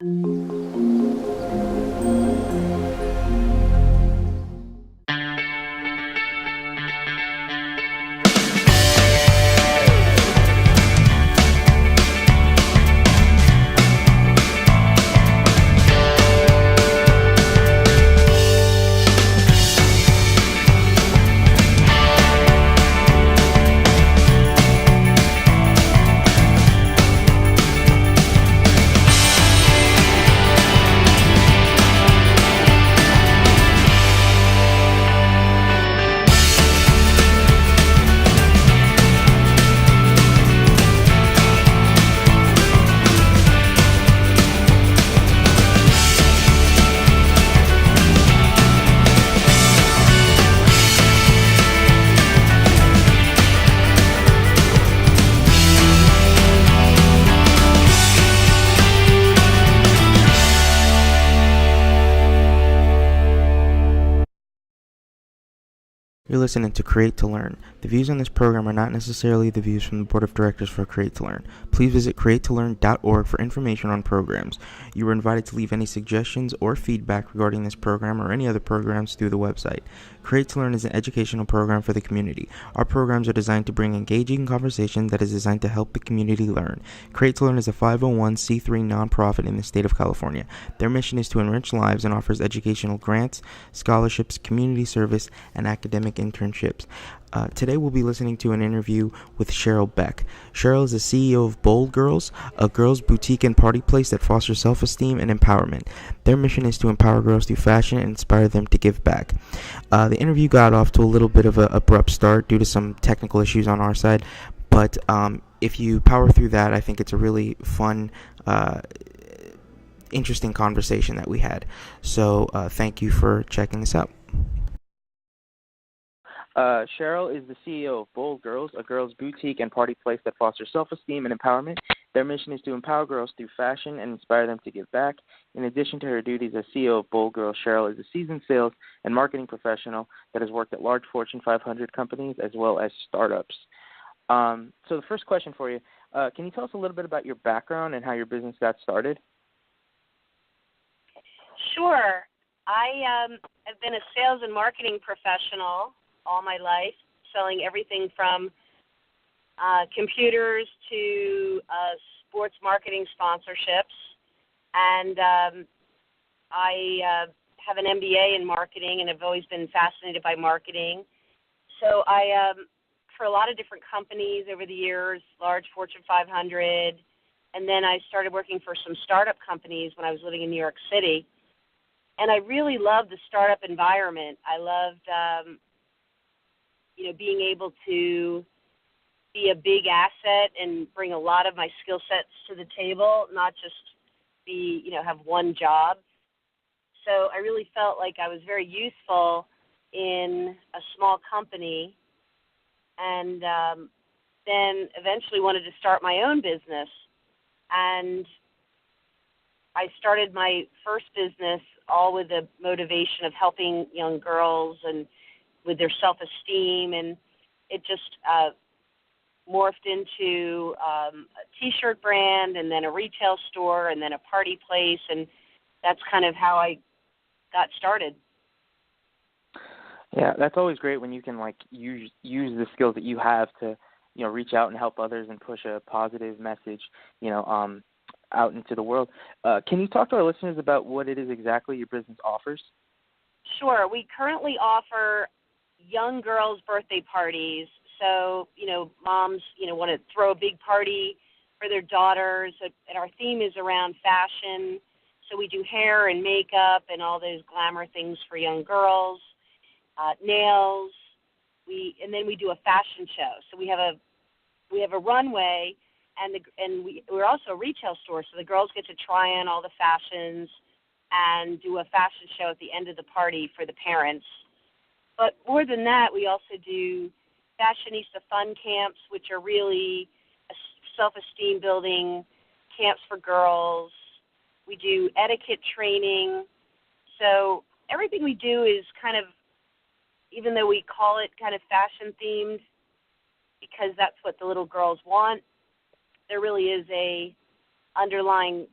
You're listening to Create to Learn. The views on this program are not necessarily the views from the Board of Directors for Create to Learn. Please visit createtolearn.org for information on programs. You are invited to leave any suggestions or feedback regarding this program or any other programs through the website. Create to Learn is an educational program for the community. Our programs are designed to bring engaging conversation that is designed to help the community learn. Create to Learn is a 501c3 nonprofit in the state of California. Their mission is to enrich lives and offers educational grants, scholarships, community service, and academic internships. Today we'll be listening to an interview with Cheryl Beck. Cheryl is the CEO of Bold Girlz, a girls' boutique and party place that fosters self-esteem and empowerment. Their mission is to empower girls through fashion and inspire them to give back. The interview got off to a little bit of an abrupt start due to some technical issues on our side, but if you power through that, I think it's a really fun, interesting conversation that we had. So thank you for checking this out. Cheryl is the CEO of Bold Girlz, a girls' boutique and party place that fosters self-esteem and empowerment. Their mission is to empower girls through fashion and inspire them to give back. In addition to her duties as CEO of Bold Girlz, Cheryl is a seasoned sales and marketing professional that has worked at large Fortune 500 companies as well as startups. So the first question for you, can you tell us a little bit about your background and how your business got started? Sure. I have been a sales and marketing professional all my life, selling everything from computers to sports marketing sponsorships. And I have an MBA in marketing and have always been fascinated by marketing. So I, for a lot of different companies over the years, large Fortune 500, and then I started working for some startup companies when I was living in New York City. And I really loved the startup environment. I loved being able to be a big asset and bring a lot of my skill sets to the table, not just have one job. So I really felt like I was very useful in a small company, and then eventually wanted to start my own business. And I started my first business all with the motivation of helping young girls and with their self-esteem, and it just morphed into a T-shirt brand, and then a retail store, and then a party place, and that's kind of how I got started. Yeah, that's always great when you can use the skills that you have to reach out and help others and push a positive message out into the world. Can you talk to our listeners about what it is exactly your business offers? Sure. We currently offer young girls' birthday parties. So, moms, want to throw a big party for their daughters. And our theme is around fashion. So we do hair and makeup and all those glamour things for young girls, nails. And then we do a fashion show. So we have a runway, and we're also a retail store. So the girls get to try on all the fashions and do a fashion show at the end of the party for the parents. But more than that, we also do fashionista fun camps, which are really self-esteem building camps for girls. We do etiquette training. So everything we do is kind of, even though we call it kind of fashion themed, because that's what the little girls want, there really is a underlying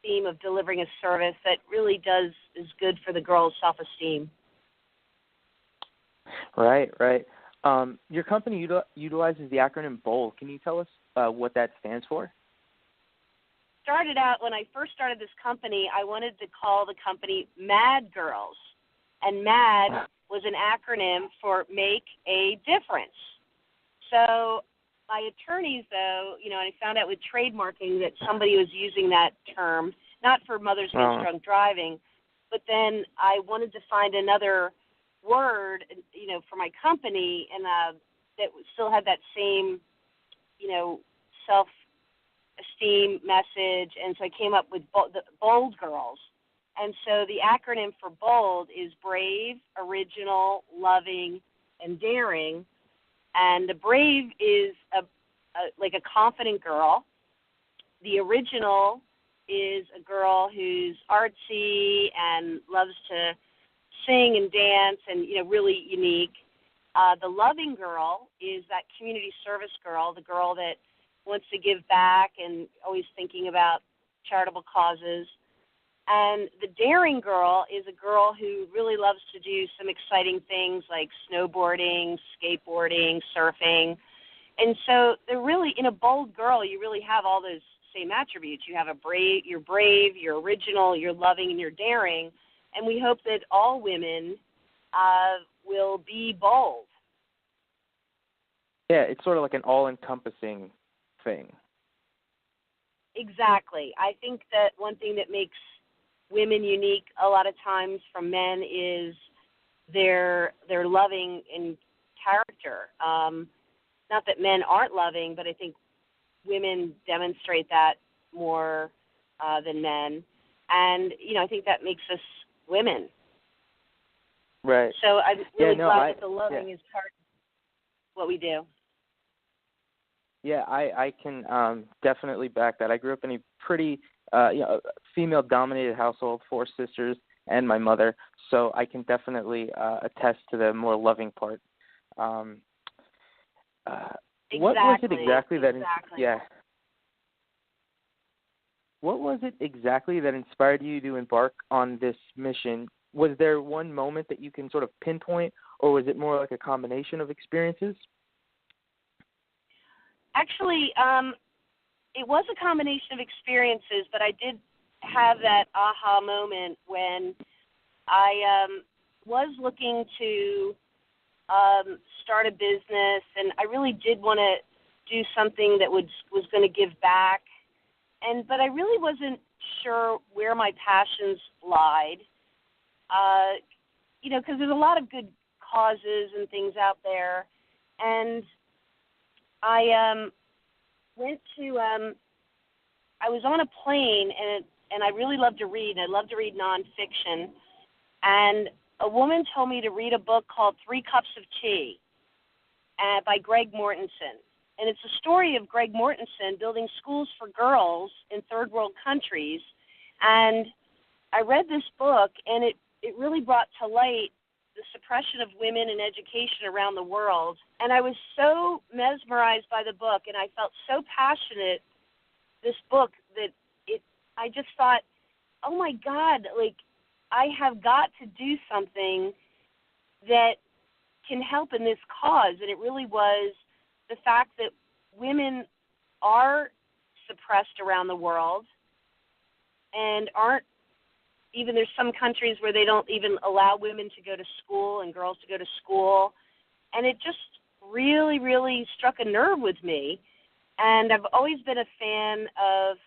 theme of delivering a service that really is good for the girl's self-esteem. Right, right. Your company utilizes the acronym BOLD. Can you tell us what that stands for? Started out, when I first started this company, I wanted to call the company Mad Girls. And MAD was an acronym for Make a Difference. So my attorneys, though, and I found out with trademarking that somebody was using that term, not for mothers against drunk driving, but then I wanted to find another word, for my company, and that still had that same, self-esteem message, and so I came up with Bold Girlz. And so the acronym for BOLD is brave, original, loving, and daring. And the brave is like a confident girl. The original is a girl who's artsy and loves to sing and dance and, really unique. The loving girl is that community service girl, the girl that wants to give back and always thinking about charitable causes. And the daring girl is a girl who really loves to do some exciting things like snowboarding, skateboarding, surfing. And so they're really, in a bold girl, you really have all those same attributes. You have you're brave, you're original, you're loving, and you're daring. And we hope that all women will be bold. Yeah, it's sort of like an all-encompassing thing. Exactly. I think that one thing that makes women unique a lot of times from men is their loving in character. Not that men aren't loving, but I think women demonstrate that more than men. And, I think that makes us women. Right. So I'm really glad that the loving is part of what we do. Yeah, I can definitely back that. I grew up in a pretty female-dominated household, 4 sisters and my mother, so I can definitely attest to the more loving part. What was it exactly that? What was it exactly that inspired you to embark on this mission? Was there one moment that you can sort of pinpoint, or was it more like a combination of experiences? Actually, it was a combination of experiences, but I did have that aha moment when I was looking to start a business, and I really did want to do something that was going to give back, but I really wasn't sure where my passions lied, because there's a lot of good causes and things out there, and I went to I was on a plane, and I really love to read, and I love to read nonfiction, and a woman told me to read a book called 3 Cups of Tea by Greg Mortensen. And it's a story of Greg Mortensen building schools for girls in third world countries. And I read this book, and it really brought to light the suppression of women in education around the world. And I was so mesmerized by the book, and I felt so passionate, this book, that I just thought, oh my God, I have got to do something that can help in this cause. And it really was the fact that women are suppressed around the world and there's some countries where they don't even allow women to go to school and girls to go to school. And it just really, really struck a nerve with me. And I've always been a fan of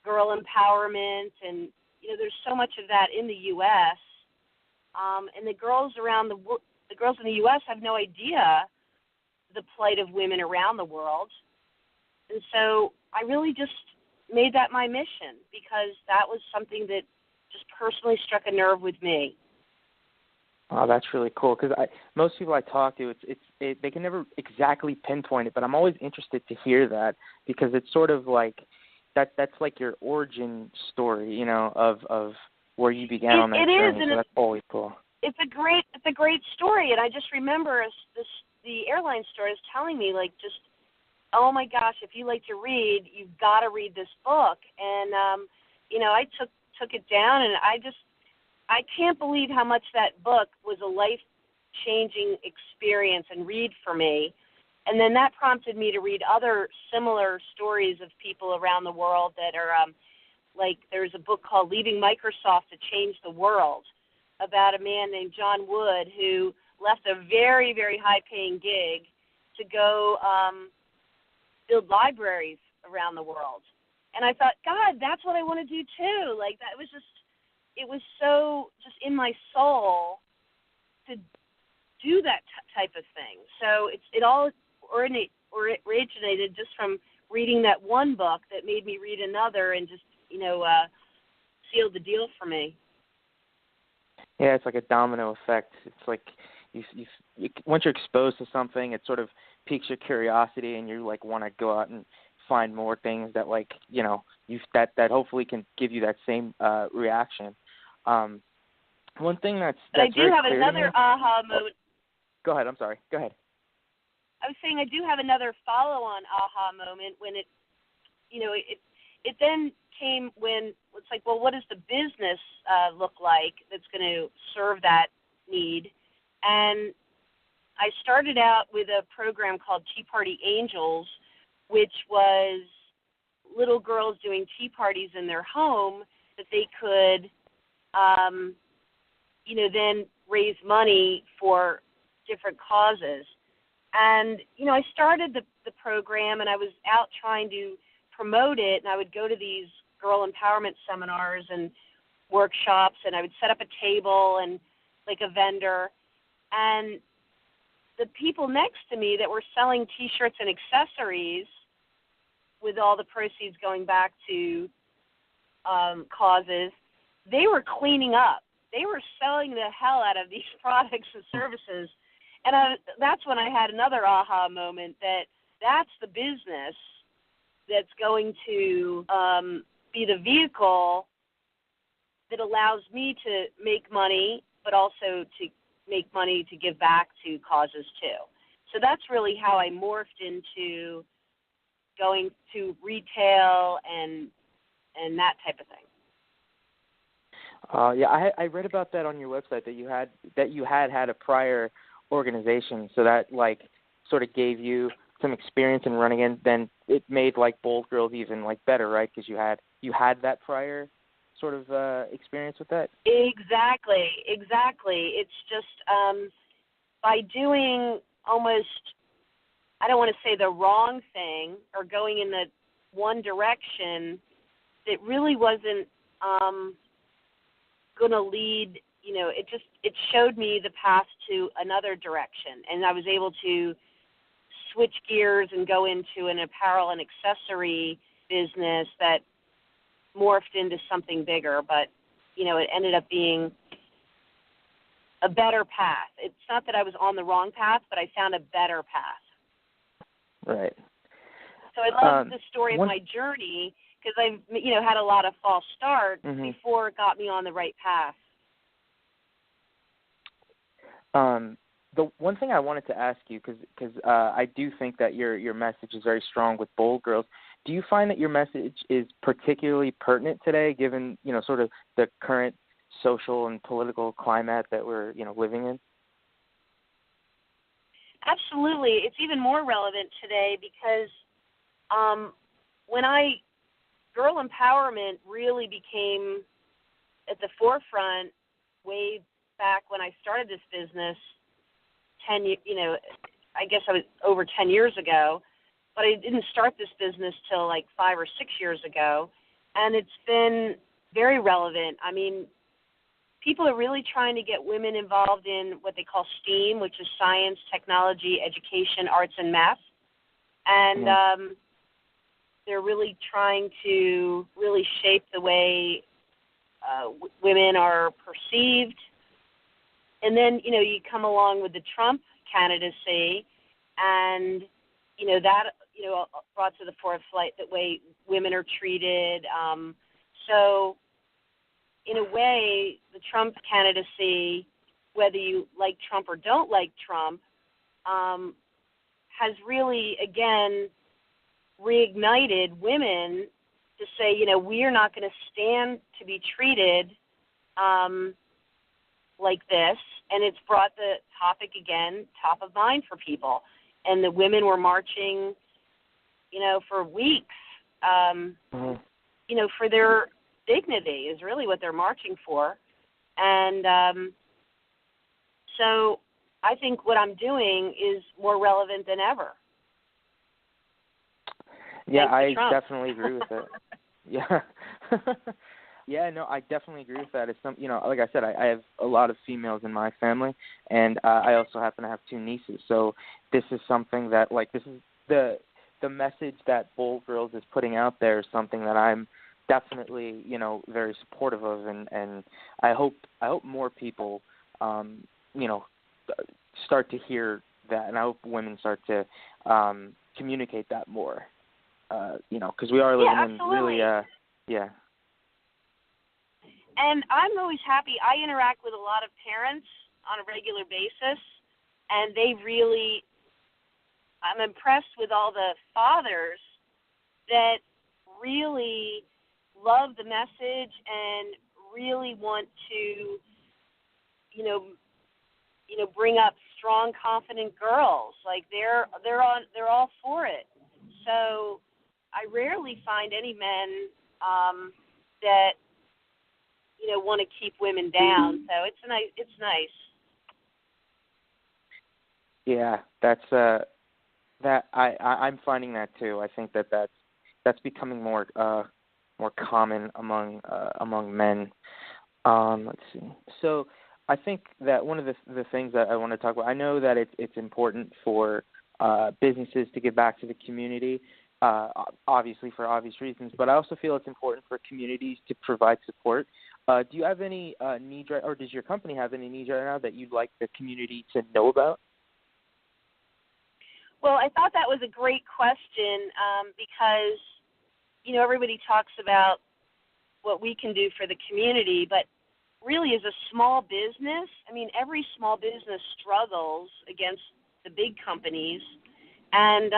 girl empowerment, and there's so much of that in the U.S. And the girls in the U.S. have no idea the plight of women around the world. And so I really just made that my mission, because that was something that just personally struck a nerve with me. Oh, that's really cool, because most people I talk to, they can never exactly pinpoint it, but I'm always interested to hear that, because it's sort of like that's like your origin story, of where you began on that journey. So that's always cool. It's a great story, and I just remember the airline stewardess telling me, oh my gosh, if you like to read, you've got to read this book. And I took it down, and I can't believe how much that book was a life-changing experience and read for me. And then that prompted me to read other similar stories of people around the world that are, like there's a book called Leaving Microsoft to Change the World about a man named John Wood who left a very, very high-paying gig to go build libraries around the world. And I thought, God, that's what I want to do too. Like that was it was so just in my soul to do that type of thing. So it all originated just from reading that one book that made me read another and just, sealed the deal for me. Yeah, it's like a domino effect. It's like you once you're exposed to something, it sort of piques your curiosity, and you like want to go out and find more things that that hopefully can give you that same reaction. One thing that's I do very have clear another aha moment. Go ahead. I'm sorry. Go ahead. I was saying I do have another follow-on aha moment when it then came when it's like, well, what does the business look like that's going to serve that need? And I started out with a program called Tea Party Angels, which was little girls doing tea parties in their home that they could, then raise money for different causes. And, I started the program, and I was out trying to promote it, and I would go to these girl empowerment seminars and workshops, and I would set up a table and like a vendor. And the people next to me that were selling T-shirts and accessories with all the proceeds going back to causes, they were cleaning up. They were selling the hell out of these products and services. And that's when I had another aha moment that's the business that's going to be the vehicle that allows me to make money, but also to make money to give back to causes too. So that's really how I morphed into going to retail and that type of thing. I read about that on your website that you had a prior organization, so that like sort of gave you some experience in running it. Then it made like Bold Girlz even like better, right? Because you had that prior sort of experience with that. Exactly. It's just by doing almost, I don't want to say the wrong thing or going in the one direction that really wasn't going to lead. It showed me the path to another direction, and I was able to switch gears and go into an apparel and accessory business that morphed into something bigger, but, it ended up being a better path. It's not that I was on the wrong path, but I found a better path. Right. So I love the story of my journey because I've, had a lot of false starts before it got me on the right path. The one thing I wanted to ask you, because I do think that your message is very strong with Bold Girlz. Do you find that your message is particularly pertinent today, given sort of the current social and political climate that we're living in? Absolutely, it's even more relevant today because when girl empowerment really became at the forefront way back when I started this business. I guess I was over 10 years ago, but I didn't start this business till like 5 or 6 years ago, and it's been very relevant. I mean, people are really trying to get women involved in what they call STEAM, which is science, technology, education, arts, and math, and they're really trying to really shape the way women are perceived. And then, you come along with the Trump candidacy, and, that, brought to the forefront the way women are treated. So, in a way, the Trump candidacy, whether you like Trump or don't like Trump, has really, again, reignited women to say, we are not going to stand to be treated like this, and it's brought the topic again top of mind for people. And the women were marching, for weeks, for their dignity is really what they're marching for. And so I think what I'm doing is more relevant than ever. Yeah, I Trump. definitely agree with it. Yeah. Yeah, no, I definitely agree with that. It's like I said, I have a lot of females in my family, and I also happen to have 2 nieces. So this is something that, this is the message that Bold Girlz is putting out there is something that I'm definitely, very supportive of, and I hope more people, start to hear that, and I hope women start to communicate that more, because we are living in really, yeah. And I'm always happy. I interact with a lot of parents on a regular basis, and I'm impressed with all the fathers that really love the message and really want to, bring up strong, confident girls. Like they're all for it. So I rarely find any men that want to keep women down. So it's nice. Yeah, that's I'm finding that too. I think that's becoming more common among men. Let's see. So I think that one of the things that I want to talk about, I know that it's important for businesses to give back to the community, obviously for obvious reasons, but I also feel it's important for communities to provide support. Do you have any needs, or does your company have any needs right now that you'd like the community to know about? Well, I thought that was a great question because, everybody talks about what we can do for the community, but really as a small business, every small business struggles against the big companies, and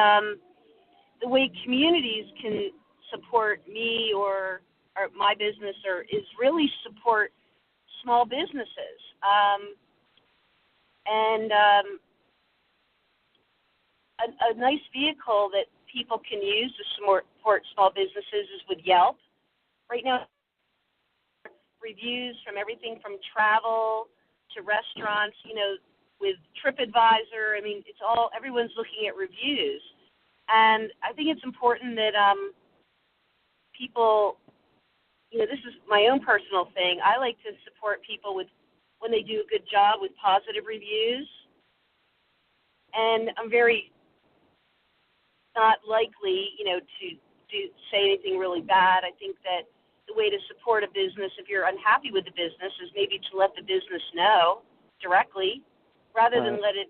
the way communities can support me or my business is really support small businesses. A nice vehicle that people can use to support small businesses is with Yelp. Right now, reviews from everything from travel to restaurants, with TripAdvisor. Everyone's looking at reviews. And I think it's important that people, this is my own personal thing. I like to support people when they do a good job with positive reviews. And I'm very not likely, to say anything really bad. I think that the way to support a business, if you're unhappy with the business, is maybe to let the business know directly, rather than let it,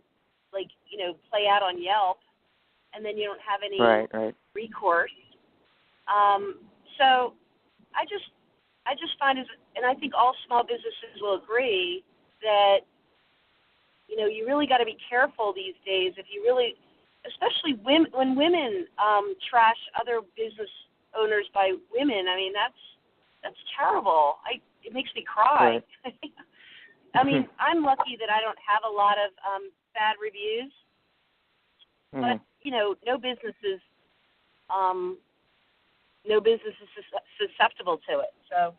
play out on Yelp, and then you don't have any recourse. So I just find, and I think all small businesses will agree that, you really got to be careful these days. If you really, especially when women trash other business owners by women, that's terrible. It makes me cry. Right. I'm lucky that I don't have a lot of bad reviews, but no business is susceptible to it. So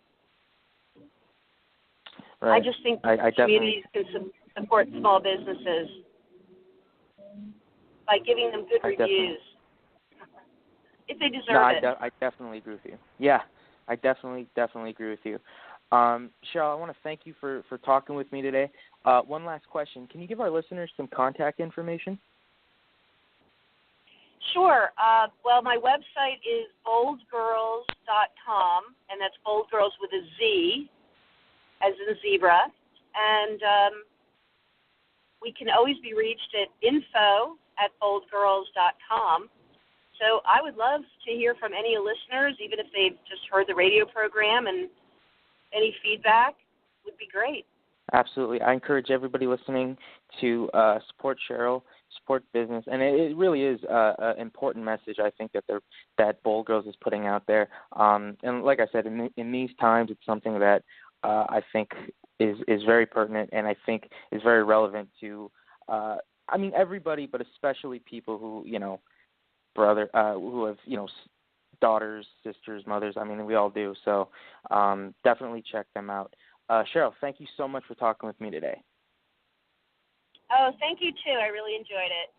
I just think communities can support small businesses by giving them good reviews if they deserve it. I definitely agree with you. Yeah, I definitely agree with you. Cheryl, I want to thank you for talking with me today. One last question. Can you give our listeners some contact information? Sure. Well, my website is boldgirlz.com, and that's Bold Girls with a Z, as in zebra. And we can always be reached at info@boldgirlz.com. So I would love to hear from any listeners, even if they've just heard the radio program, and any feedback would be great. Absolutely. I encourage everybody listening to support Cheryl support business, and it really is an important message. I think that Bold Girlz is putting out there. And like I said, in these times, it's something that I think is very pertinent, and I think is very relevant to everybody, but especially people who who have daughters, sisters, mothers. I mean, we all do. So definitely check them out. Cheryl, thank you so much for talking with me today. Oh, thank you too. I really enjoyed it.